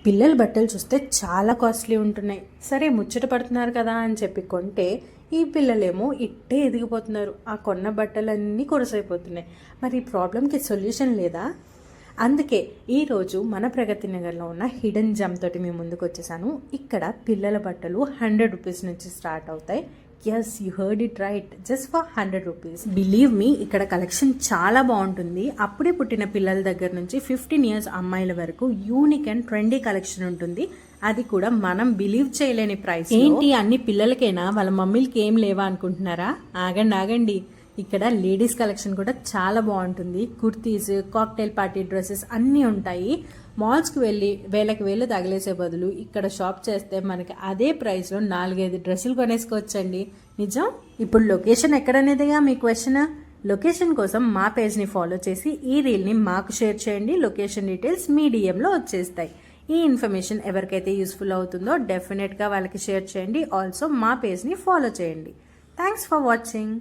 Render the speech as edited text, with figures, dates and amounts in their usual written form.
పిల్లల బట్టలు చూస్తే చాలా కాస్ట్లీ ఉంటున్నాయి. సరే ముచ్చట పడుతున్నారు కదా అని చెప్పి కొంటే ఈ పిల్లలేమో ఇట్టే ఎదిగిపోతున్నారు. ఆ కొన్న బట్టలన్నీ కొరసైపోతున్నాయి. మరి ఈ ప్రాబ్లంకి సొల్యూషన్ లేదా? అందుకే ఈరోజు మన ప్రగతి నగర్లో ఉన్న హిడెన్ జమ్ తోటి మేము ముందుకు వచ్చేసాను. ఇక్కడ పిల్లల బట్టలు 100 రూపీస్ నుంచి స్టార్ట్ అవుతాయి. Yes, you heard it right, just for 100 rupees. Believe me, ఇక్కడ కలెక్షన్ చాలా బాగుంటుంది. అప్పుడే పుట్టిన పిల్లల దగ్గర నుంచి 15 ఇయర్స్ అమ్మాయిల వరకు యూనిక్ అండ్ ట్రెండీ కలెక్షన్ ఉంటుంది. అది కూడా మనం బిలీవ్ చేయలేని ప్రైస్. ఏంటి, అన్ని పిల్లలకేనా, వాళ్ళ మమ్మీలకి ఏం లేవా అనుకుంటున్నారా? ఆగండి, ఇక్కడ లేడీస్ కలెక్షన్ కూడా చాలా బాగుంటుంది. కుర్తీస్, కాక్టైల్ పార్టీ డ్రెస్సెస్ అన్నీ ఉంటాయి. మాల్స్కి వెళ్ళి వేలు తగిలేసే బదులు ఇక్కడ షాప్ చేస్తే మనకి అదే ప్రైస్లో 4-5 డ్రెస్సులు కొనేసుకోవచ్చండి. నిజం. ఇప్పుడు లొకేషన్ ఎక్కడనేదిగా మీ క్వశ్చన్. లొకేషన్ కోసం మా పేజ్ని ఫాలో చేసి ఈ రీల్ని మాకు షేర్ చేయండి. లొకేషన్ డీటెయిల్స్ మీ డిఎంలో వచ్చేస్తాయి. ఈ ఇన్ఫర్మేషన్ ఎవరికైతే యూస్ఫుల్ అవుతుందో డెఫినెట్గా వాళ్ళకి షేర్ చేయండి. ఆల్సో మా పేజ్ని ఫాలో చేయండి. Thanks for watching.